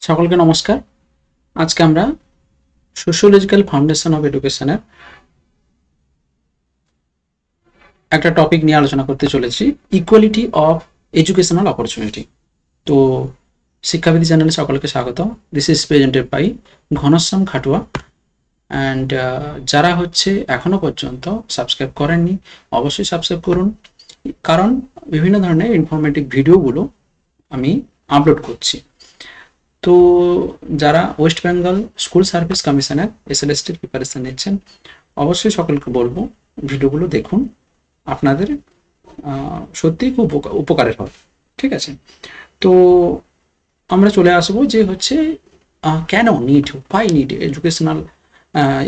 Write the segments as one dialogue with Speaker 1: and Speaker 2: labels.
Speaker 1: সকলকে নমস্কার। আজকে আমরা সোশিওলজিক্যাল ফাউন্ডেশন অফ এডুকেশনের একটা টপিক নিয়ে আলোচনা করতে চলেছি, ইকুয়ালিটি অফ এডুকেশনাল অপরচুনিটি। তো শিক্ষাবিধি চ্যানেলে সকলকে স্বাগত। This is presented by Ghanshyam Khatua. And যারা এখনো পর্যন্ত সাবস্ক্রাইব করেননি অবশ্যই সাবস্ক্রাইব করুন, কারণ বিভিন্ন ধরনের ইনফরমেটিভ ভিডিওগুলো আমি আপলোড করছি। তো যারা ওয়েস্ট বেঙ্গল স্কুল সার্ভিস কমিশনের এসএলএসটির প্রিপারেশন নিচ্ছেন অবশ্যই সকলকে বলবো ভিডিওগুলো দেখুন, আপনাদের সত্যিই খুব উপকারের হবে। ঠিক আছে, তো আমরা চলে আসবো যে কেন need, why need educational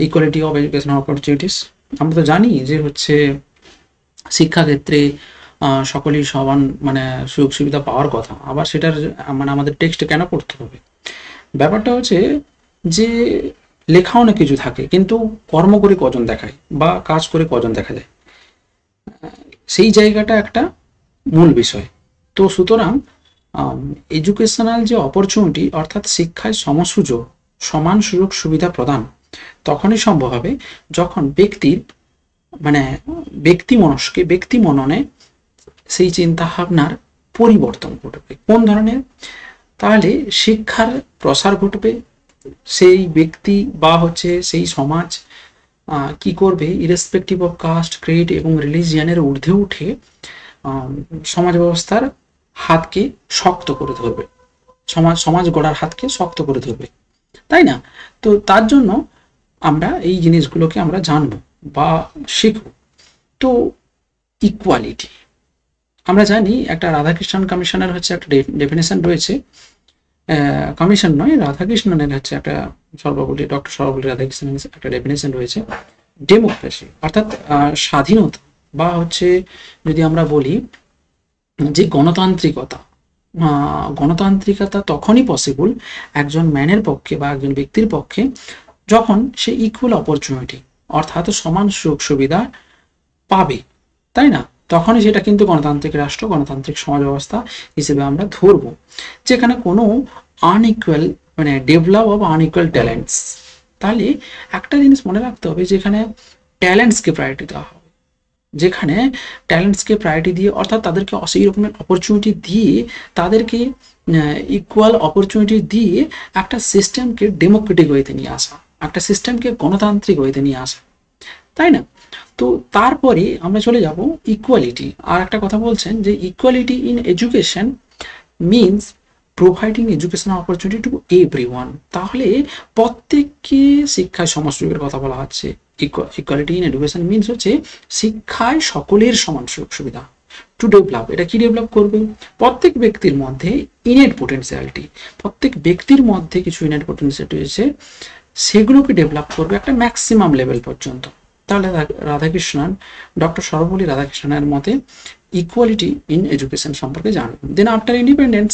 Speaker 1: equality of educational opportunities. আমরা তো জানি যে শিক্ষাক্ষেত্রে সকলেই সমান সুযোগ সুবিধা পাওয়ার কথা, আবার সেটার আমাদের টেক্সটে কেন পড়তে হবে। ব্যাপারটা যে লেখাও না কিছু থাকে, কিন্তু কর্ম করে কজন দেখায় বা কাজ করে কজন দেখা যায়, সেই জায়গাটা একটা মূল বিষয়। তো সুতরাং এডুকেশনাল যে অপরচুনিটি, অর্থাৎ শিক্ষায় সমসুযোগ, সমান সুযোগ সুবিধা প্রদান তখনই সম্ভব হবে যখন ব্যক্তি মননে সেই চিন্তা ভাবনার পরিবর্তন ঘটবে। কোন ধরনের? তাহলে শিক্ষার প্রসার ঘটবে, সেই ব্যক্তি বা সেই সমাজ কি করবে, ইরেসপেক্টিভ অফ কাস্ট, ক্রেড এবং রিলিজিয়ানের ঊর্ধ্বে উঠে সমাজ ব্যবস্থার হাতকে শক্ত করে ধরবে, সমাজ গড়ার হাতকে শক্ত করে ধরবে, তাই না? তো তার জন্য আমরা এই জিনিসগুলোকে আমরা জানবো বা শিখব। তো ইকুয়ালিটি আমরা জানি, একটা রাধাকৃষ্ণন কমিশনের একটা ডেফিনেশন রয়েছে, কমিশন নয়, রাধাকৃষ্ণনের একটা ডক্টর সর্বপল্লী রাধাকৃষ্ণনের একটা ডেফিনেশন রয়েছে, ডেমোক্রেসি অর্থাৎ স্বাধীনতা, বা যদি আমরা বলি যে গণতান্ত্রিকতা তখনই পসিবল একজন ম্যানের পক্ষে বা একজন ব্যক্তির পক্ষে যখন সে ইকুয়াল অপরচুনিটি অর্থাৎ সমান সুযোগ সুবিধা পাবে, তাই না? তখনই সেটা কিন্তু গণতান্ত্রিক রাষ্ট্র, গণতান্ত্রিক সমাজ ব্যবস্থা হিসেবে আমরা ধরব, যেখানে কোনো unequal develop of unequal talents. তাহলে একটা জিনিস মনে রাখতে হবে, যেখানে ট্যালেন্টসকে প্রায়োরিটি দেওয়া হবে, যেখানে ট্যালেন্টসকে প্রায়োরিটি দিয়ে, অর্থাৎ তাদেরকে সেই রকমের অপরচুনিটি দিয়ে, তাদেরকে ইকুয়াল অপরচুনিটি দিয়ে একটা সিস্টেমকে ডেমোক্রেটিক ওয়েতে নিয়ে আসা, একটা সিস্টেমকে গণতান্ত্রিক ওয়েতে নিয়ে আসা, তাই না? তো তারপরে আমরা চলে যাব ইকুয়ালিটি। আর একটা কথা বলছেন যে equality in education means providing educational opportunity to everyone. তাহলে প্রত্যেককে শিক্ষায় সমসুযোগের কথা বলা হচ্ছে। ইকুয়ালিটি ইন এডুকেশন মিনস শিক্ষায় সকলের সমান সুযোগ সুবিধা টু ডেভেলপ। এটা কি ডেভেলপ করবে? প্রত্যেক ব্যক্তির মধ্যে ইনেট পোটেন্সিয়ালিটি, প্রত্যেক ব্যক্তির মধ্যে কিছু ইনেট পোটেন্সিয়ালিটি রয়েছে, সেগুলোকে ডেভেলপ করবে একটা ম্যাক্সিমাম লেভেল পর্যন্ত। তাহলে রাধাকৃষ্ণন, ডক্টর সর্বপল্লী রাধাকৃষ্ণনের মতে ইকুয়ালিটি ইন এডুকেশন সম্পর্কে জানব। দেন আফটার ইন্ডিপেন্ডেন্স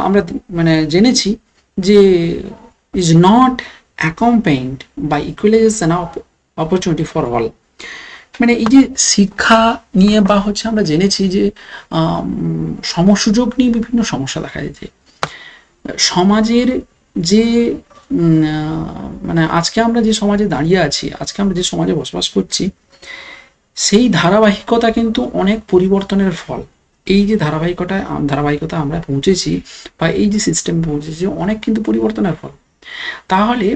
Speaker 1: আমরা জেনেছি যে is not accompanied by equalization of opportunity for all. এই যে শিক্ষা নিয়ে বা আমরা জেনেছি যে সমসুযোগ নিয়ে বিভিন্ন সমস্যা দেখা যাচ্ছে সমাজের। যে আজকে আমরা যে সমাজে দাঁড়িয়ে আছি, আজকে আমরা যে সমাজে বসবাস করছি, সেই ধারাবাহিকতা কিন্তু অনেক পরিবর্তনের ফল। এই যে ধারাবাহিকতা আমরা পৌঁছেছি, বা এই যে সিস্টেম পৌঁছেছি, অনেক কিন্তু পরিবর্তনের ফল। তাহলে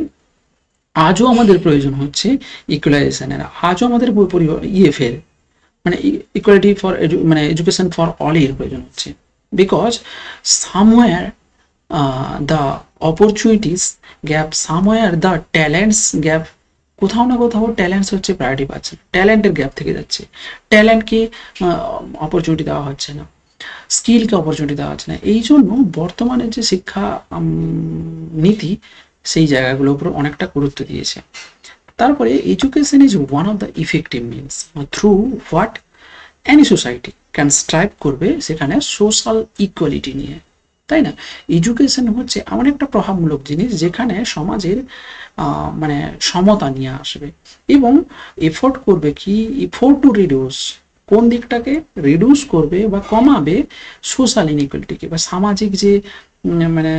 Speaker 1: আজও আমাদের প্রয়োজন হচ্ছে ইকুয়ালাইজেশনের, আজও আমাদের ইএফের equality for education for all এর প্রয়োজন হচ্ছে। Because somewhere the opportunities gap, somewhere the talents gap, কোথাও না কোথাও ট্যালেন্টস প্রায়োরিটি পাচ্ছে, ট্যালেন্টের গ্যাপ থেকে যাচ্ছে, ট্যালেন্টকে অপরচুনিটি দেওয়া হচ্ছে না, স্কিলকে অপরচুনিটি দেওয়া হচ্ছে না। এই জন্য বর্তমানে যে শিক্ষা নীতি সেই জায়গাগুলোর উপর অনেকটা গুরুত্ব দিয়েছে। তারপরে education is one of the effective means through what any society can strive করবে, সেখানে সোশ্যাল ইকুয়ালিটি নিয়ে, তাই না? এডুকেশন এমন একটা প্রভাবমূলক জিনিস যেখানে সমাজের সমতা নিয়ে আসবে এবং এফোর্ট করবে টু রিডিউস, কোন দিকটাকে রিডিউস করবে বা কমাবে, সোশ্যাল ইনইকুয়ালিটিকে বা সামাজিক যে মানে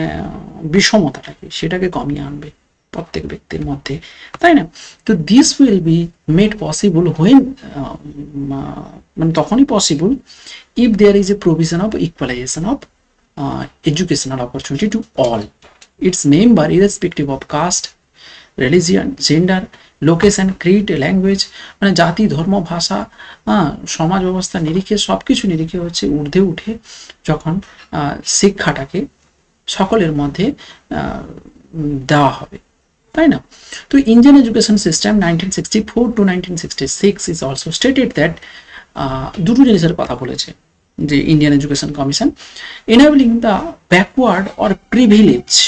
Speaker 1: বিষমতাটাকে সেটাকে কমিয়ে আনবে প্রত্যেক ব্যক্তির মধ্যে, তাই না? তো this will be made possible when, মানে তখনই possible if there is a provision of equalization of educational opportunity to all its member irrespective of caste, religion, gender, location, Creed, language, মানে জাতি, ধর্ম, ভাষা, সমাজ ব্যবস্থা নিরিখে সবকিছু নিরিখে হচ্ছে ঊর্ধ্বে উঠে যখন শিক্ষাটাকে সকলের মধ্যে দেওয়া হবে, তাই না? তো Indian education system 1964 to 1966 is also stated that দুটো জিনিসের কথা বলেছে যে Indian education commission, enabling the backward or privileged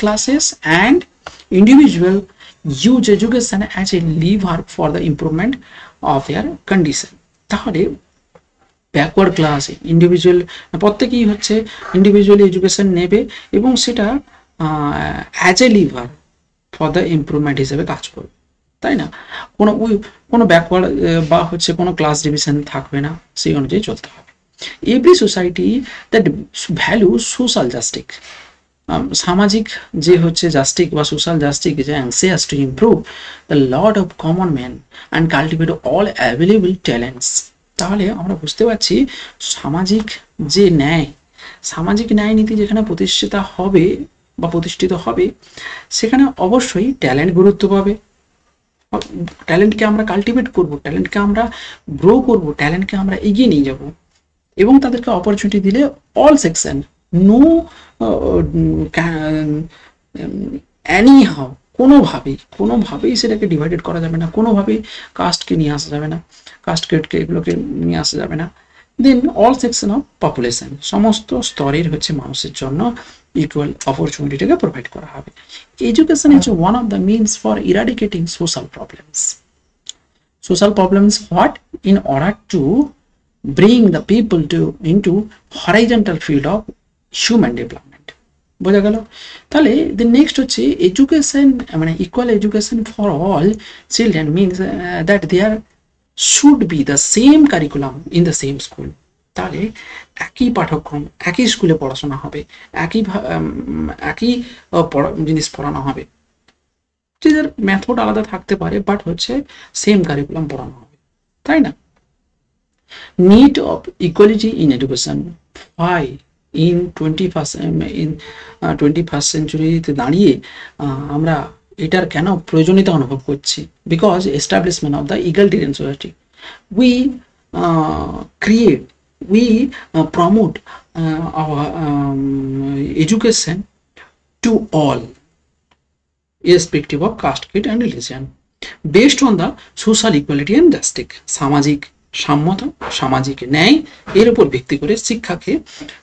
Speaker 1: classes and individual use education as a lever for the improvement of their condition. তাহলে ব্যাকওয়ার্ড ক্লাস ইন্ডিভিজুয়াল প্রত্যেকেই হচ্ছে individually education নেবে এবং সেটা as a liver for the improvement হিসেবে কাজ করবে, তাই না? কোনো ব্যাকওয়ার্ড বা হচ্ছে কোনো ক্লাস ডিভিশন থাকবে না, সেই অনুযায়ী চলতে হবে। Every society that value social justice, সামাজিক যে হচ্ছে জাস্টিস বা সোশ্যাল জাস্টিস যে অ্যাংসিয়াস to improve the lot of common man and cultivate all available talents. তাহলে আমরা বুঝতে পারছি সামাজিক যে সামাজিক ন্যায় নীতি যেখানে প্রতিষ্ঠিত হবে সেখানে অবশ্যই ট্যালেন্ট গুরুত্ব পাবে। ট্যালেন্টকে আমরা কাল্টিভেট করব, ট্যালেন্টকে আমরা গ্রো করব, ট্যালেন্টকে আমরা এগিয়ে নিয়ে যাব এবং তাদেরকে অপরচুনিটি দিলে অল সেকশন, নো এনিহাউ, কোনোভাবেই সেটাকে ডিভাইডেড করা যাবে না, কোনোভাবেই কাস্টকে নিয়ে আসা যাবে না, কাস্ট গ্রেডকে এগুলোকে নিয়ে আসা যাবে না। দেন অল সেকশন অফ পপুলেশন, সমস্ত স্তরের হচ্ছে মানুষের জন্য ইকুয়াল অপরচুনিটিটাকে প্রোভাইড করা হবে। Education is one of the means for eradicating social problems. Social problems what? In order to bring the people into horizontal field of human development. বোঝা গেল? তাহলে the next হচ্ছে এডুকেশন, মানে equal education for all children means that there should be the same curriculum in the same school. তাহলে একই পাঠ্যক্রম একই স্কুলে পড়াশোনা হবে, একই জিনিস পড়ানো হবে, যাদের মেথড আলাদা থাকতে পারে বাট হচ্ছে সেম কারিকুলাম পড়ানো হবে, তাই না? Need of equality in education. Why in 21st century দাঁড়িয়ে আমরা এটার কেন প্রয়োজনীয়তা অনুভব করছি? Because establishment of the egalitarian society, we promote our education to all irrespective of caste, creed and religion based on the social equality and justice. সামাজিক সাম্যতা, সামাজিক ন্যায় এর উপর ভিত্তি করে শিক্ষাকে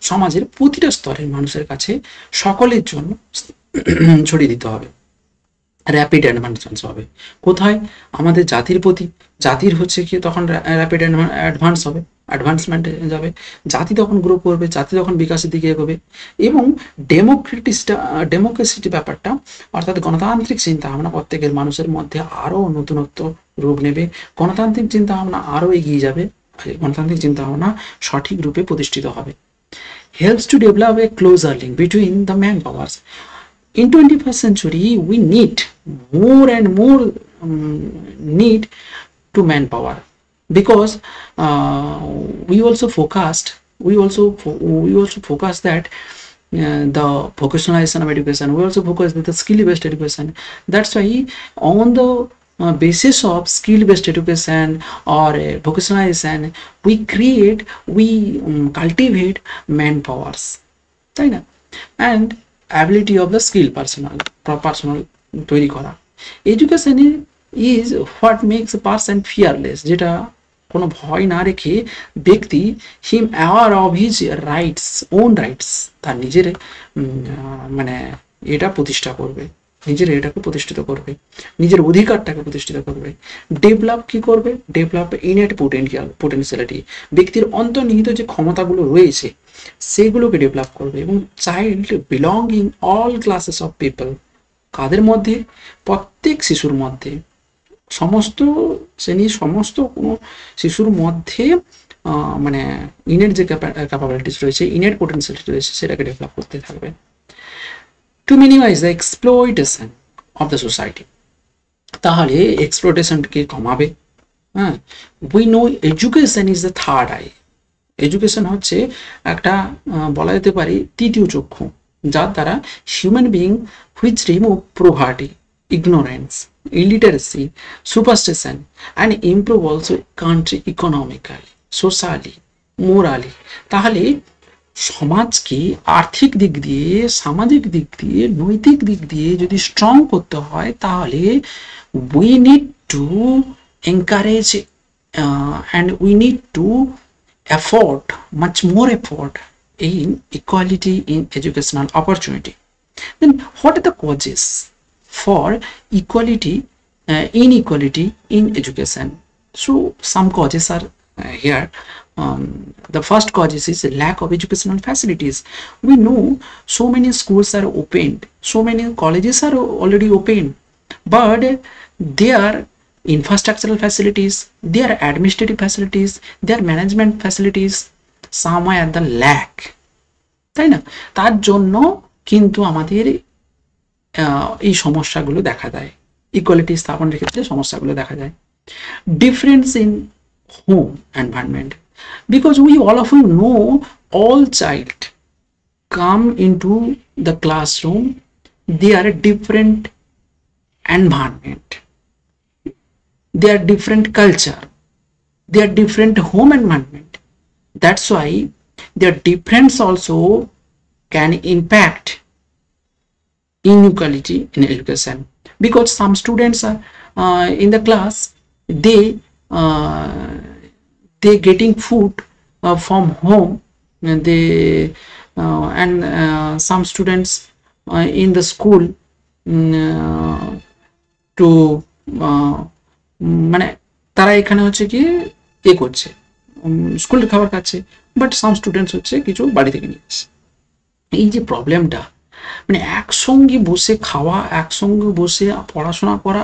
Speaker 1: সমাজের প্রতিটা স্তরের মানুষের কাছে সকলের জন্য ছড়িয়ে দিতে হবে। র্যাপিড অ্যাডভান্সমেন্ট হবে কোথায়? আমাদের জাতির প্রতি, জাতির হচ্ছে কি তখন র্যাপিড অ্যাডভান্সমেন্ট যাবে, জাতি তখন গ্রো করবে, জাতি তখন বিকাশের দিকে এগোবে এবং ডেমোক্রেসিটি ব্যাপারটা অর্থাৎ গণতান্ত্রিক চিন্তা ভাবনা প্রত্যেকের মানুষের মধ্যে আরও নতুনত্ব রূপ নেবে, গণতান্ত্রিক চিন্তা ভাবনা আরও এগিয়ে যাবে, গণতান্ত্রিক চিন্তা ভাবনা সঠিক রূপে প্রতিষ্ঠিত হবে। Helps to develop a closer link between the man powers. In 21st century, we need more and more need to manpower because we also focus that the vocationalization of education. We also focus with the skill-based education. That's why on the basis of skill-based education or vocationalization, we cultivate manpowers, তাই না? And ability of the skill personal তৈরি করা। Education is what makes a person fearless, যেটা কোনো ভয় না রেখে ব্যক্তি him aware of his own rights, তার নিজের মানে এটাকে প্রতিষ্ঠিত করবে, নিজের অধিকারটাকে প্রতিষ্ঠিত করবে। ডেভেলপ কি করবে? ডেভেলপ ইনএট পোটেনশিয়ালিটি, ব্যক্তির অন্তর্নিহিত যে ক্ষমতাগুলো রয়েছে সেগুলোকে ডেভেলপ করবে এবং child belonging all classes of people, কাদের মধ্যে? প্রত্যেক শিশুর মধ্যে, সমস্ত শ্রেণীর সমস্ত কোনো শিশুর মধ্যে মানে ইনেট যে ক্যাপাবিলিটিস রয়েছে, ইনেট পোটেন্সিয়ালিটি রয়েছে, সেটাকে ডেভেলপ করতে থাকবে। To minimize the exploitation of the society, তাহলে এক্সপ্লয়টেশনকে কমাবে। হ্যাঁ, we know education is the third eye. Education হচ্ছে একটা বলা যেতে পারে তৃতীয় চক্ষু, যার দ্বারা human being which remove poverty, ignorance, illiteracy, superstition and improve also country economically, socially, morally. তাহলে সমাজকে আর্থিক দিক দিয়ে, সামাজিক দিক দিয়ে, নৈতিক দিক দিয়ে যদি স্ট্রং করতে হয়, তাহলে we need to encourage and we need to afford much more effort in equality in educational opportunity. Then what are the causes for equality, inequality in education? So some causes are here. The first cause is lack of educational facilities. We know so many schools are opened, so many colleges are already open, but their infrastructural facilities, their administrative facilities, their management facilities, some are at the lack, তাই না? তার জন্য কিন্তু আমাদের এই সমস্যাগুলো দেখা দেয়, ইকুয়ালিটি স্থাপনের ক্ষেত্রে সমস্যাগুলো দেখা যায়। Difference in home environment, because we all of you know all child come into the classroom, they are a different environment, they are different culture, they are different home environment. That's why their difference also can impact inequality in education, because some students are in the class, they getting food from home, and they and some students in the school to মানে তারা এখানে হচ্ছে কি করছে, স্কুলের খাবার খাচ্ছে, but some students হচ্ছে কিছু বাড়ি থেকে নিয়ে আসছে। এই যে প্রবলেমটা, মানে একসঙ্গে বসে খাওয়া, একসঙ্গে বসে পড়াশোনা করা,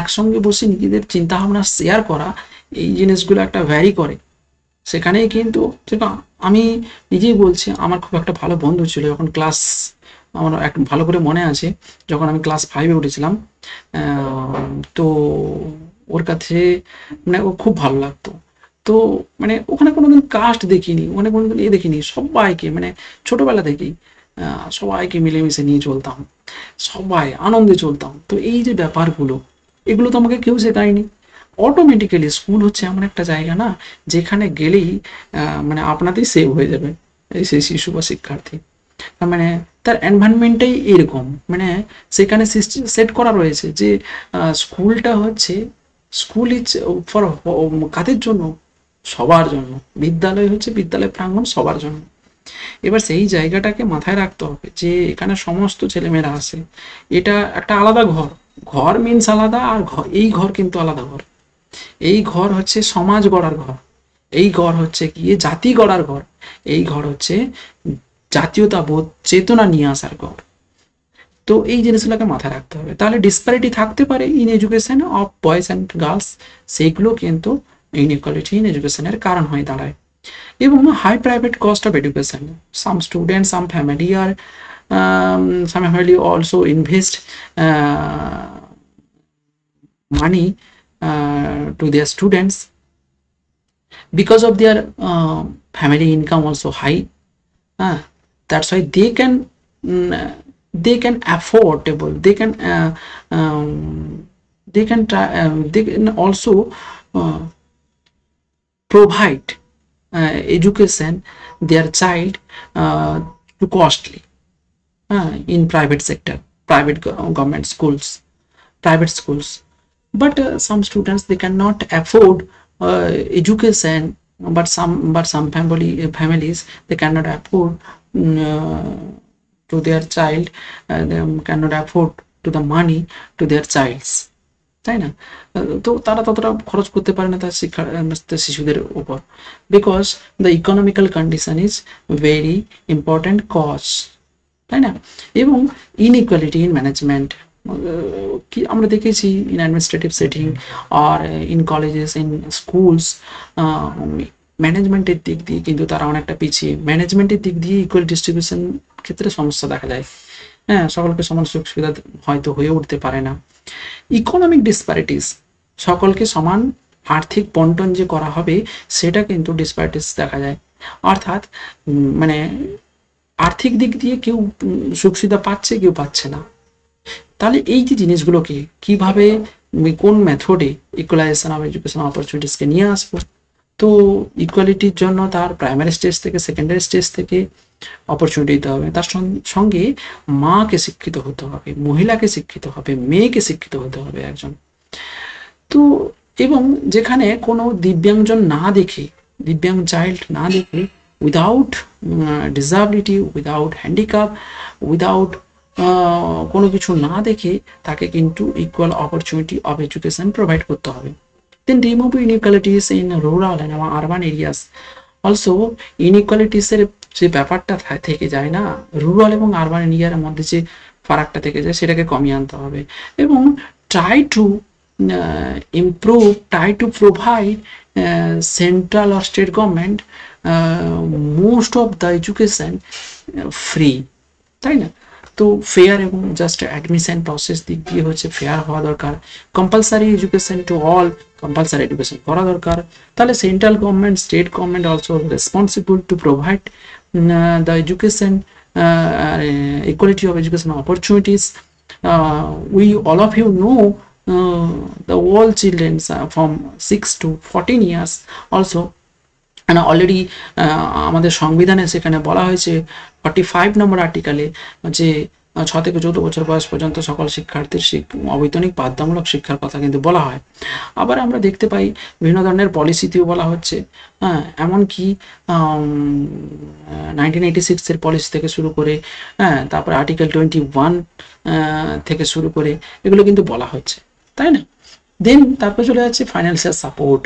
Speaker 1: একসঙ্গে বসে নিজেদের চিন্তাভাবনা শেয়ার করা, এই জিনিসগুলো একটা ভ্যারি করে। সেখানেই কিন্তু আমি নিজেই বলছি, আমার খুব একটা ভালো বন্ধু ছিল যখন ক্লাস, আমার একটা ভালো করে মনে আছে যখন আমি ক্লাস 5-এ উঠেছিলাম, তো ওর কাছে মানে ও খুব ভালো লাগতো। তো মানে ওখানে কোনোদিন কাস্ট দেখিনি, ওখানে কোনোদিন দেখিনি, সবাইকে মানে ছোটবেলা থেকেই সবাইকে মিলেমিশে নিয়ে চলতাম, সবাই আনন্দে চলতাম। তো এই যে ব্যাপারগুলো, এগুলো তো আমাকে কেউ শেখায়নি। অটোমেটিক্যালি স্কুল হচ্ছে এমন একটা জায়গা না, যেখানে গেলেই মানে আপনাতেই সেভ হয়ে যাবে এই সেই শিশু বা শিক্ষার্থী। মানে তার এনভায়রনমেন্টটাই এরকম, মানে সেখানে সেট করা রয়েছে যে স্কুলটা হচ্ছে, স্কুল ইজ ফর কাদের জন্য, সবার জন্য। বিদ্যালয় হচ্ছে বিদ্যালয় প্রাঙ্গণ সবার জন্য। এবার সেই জায়গাটাকে মাথায় রাখতে হবে যে এখানে সমস্ত ছেলেমেয়েরা আসে, এটা একটা আলাদা ঘর, ঘর মিনস আলাদা, আর এই ঘর কিন্তু আলাদা ঘর। এই ঘর হচ্ছে সমাজ গড়ার ঘর, এই ঘর হচ্ছে গিয়ে জাতি গড়ার ঘর, এই ঘর হচ্ছে জাতীয়তাবোধ চেতনা নিয়ে আসার ঘর। তো এই জিনিসগুলোকে মাথায় রাখতে হবে। তাহলে ডিসপ্যারিটি থাকতে পারে in education of boys and girls, সেইগুলো কিন্তু ইনইকুয়ালিটি ইন এডুকেশনের কারণ হয়ে দাঁড়ায়। এবং high private cost of education, some student, some family also invest money to their students because of their family income also high. That's why they can affordable, they can also provide education their child too costly in private sector, private government schools, private schools. But some students, they cannot afford education, but some families they cannot afford to their child, they cannot afford to the money to their childs, তাই না? তো তারা ততটা খরচ করতে পারে না তার শিশুদের উপর, because the economical condition is very important cause, তাই না? এবং ইনইকুয়ালিটি ইন ম্যানেজমেন্ট, কি আমরা দেখেছি ইন অ্যাডমিনিস্ট্রেটিভ সেটিং আর ইন কলেজেস, ইন স্কুলস, ম্যানেজমেন্টের দিক দিয়ে কিন্তু তারা অনেকটা পিছিয়ে। ম্যানেজমেন্টের দিক দিয়ে ইকুয়াল ডিস্ট্রিবিউশন ক্ষেত্রে সমস্যা দেখা যায়। হ্যাঁ, সকলকে সমান সুযোগ সুবিধা হয়তো হয়ে উঠতে পারে না। ইকোনমিক ডিসপ্যারিটিস, সকলকে সমান আর্থিক বন্টন যে করা হবে সেটা কিন্তু ডিসপ্যারিটিস দেখা যায়। অর্থাৎ মানে আর্থিক দিক দিয়ে কেউ সুখ সুবিধা পাচ্ছে, কেউ পাচ্ছে না। তাহলে এই যে জিনিসগুলোকে কিভাবে, কোন মেথডে ইকুয়ালাইজেশন অফ এডুকেশন অপরচুনিটিসকে নিয়ে আসবো? তো ইকুয়ালিটির জন্য তার প্রাইমারি স্টেজ থেকে সেকেন্ডারি স্টেজ থেকে অপরচুনিটি দিতে হবে। তার সঙ্গে মাকে শিক্ষিত হতে হবে, মহিলাকে শিক্ষিত হবে, মেয়েকে শিক্ষিত হতে হবে একজন। তো এবং যেখানে কোনো দিব্যাংজন না দেখে, দিব্যাং চাইল্ড না দেখে, without disability, without handicap, without কোনো কিছু না দেখে তাকে কিন্তু equal opportunity of education provide করতে হবে। Then remove inequalities in rural and urban areas. Also ইনইকুয়ালিটিসের যে ব্যাপারটা থেকে যায় না, রুরাল এবং আরবান এরিয়ার মধ্যে যে ফারাকটা থেকে যায় সেটাকে কমিয়ে আনতে হবে। এবং try to improve, try to provide central or state government most of the education free, তাই না? তো ফেয়ার এবং জাস্ট অ্যাডমিশন প্রসেস দিক দিয়ে হচ্ছে ফেয়ার হওয়া দরকার। Compulsory education to all, compulsory education করা দরকার। তাহলে central government, state government also responsible to provide the education, equality of education opportunities. We all of you know the all children from 6 to 14 years also, and already আমাদের সংবিধানে সেখানে বলা হয়েছে 45 নম্বর আর্টিকেলে যে 6 থেকে 14 বছর বয়স পর্যন্ত সকল শিক্ষার্থীর অবৈতনিক বাধ্যতামূলক শিক্ষার কথা কিন্তু বলা হয়। আবার আমরা দেখতে পাই বিভিন্ন ধরনের পলিসিতেও বলা হচ্ছে, হ্যাঁ, এমনকি 1986 এর পলিসি থেকে শুরু করে, হ্যাঁ, তারপরে আর্টিকেল 21 থেকে শুরু করে এগুলো কিন্তু বলা হচ্ছে, তাই না? দেন তারপরে চলে যাচ্ছে ফাইন্যান্সিয়াল সাপোর্ট।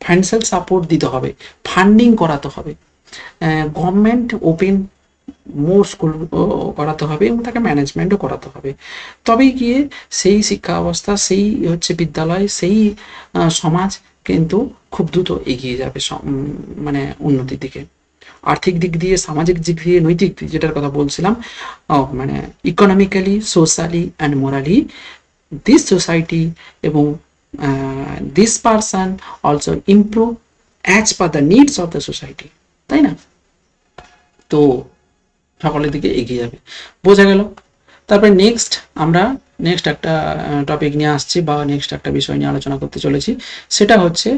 Speaker 1: ফাইন্যান্সিয়াল সাপোর্ট দিতে হবে, ফান্ডিং করাতে হবে, গভর্নমেন্ট ওপেন মোর স্কুল করাতে হবে এবং তাকে ম্যানেজমেন্টও করাতে হবে। তবেই গিয়ে সেই শিক্ষা ব্যবস্থা, সেই হচ্ছে বিদ্যালয়, সেই সমাজ কিন্তু খুব দ্রুত এগিয়ে যাবে মানে উন্নতির দিকে। আর্থিক দিক দিয়ে, সামাজিক দিক দিয়ে, নৈতিক দিক যেটার কথা বলছিলাম, মানে economically, socially and morally this society এবং this person also improve as per the needs of the society, তাই না? তো সকলের দিকে এগিয়ে যাবে, বোঝা গেল? তারপরে আমরা নেক্সট একটা টপিক নিয়ে আসছি বা নেক্সট একটা বিষয় নিয়ে আলোচনা করতে চলেছি। সেটা হচ্ছে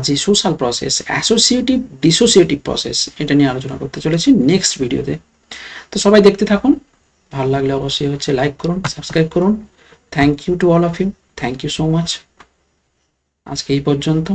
Speaker 1: যে social process, associative dissociative process, এটা নিয়ে আলোচনা করতে চলেছি নেক্সট ভিডিওতে। তো সবাই দেখতে থাকুন, ভালো লাগলে অবশ্যই হচ্ছে লাইক করুন, সাবস্ক্রাইব করুন। Thank you to all of you, thank you so much. আজকে এই পর্যন্ত।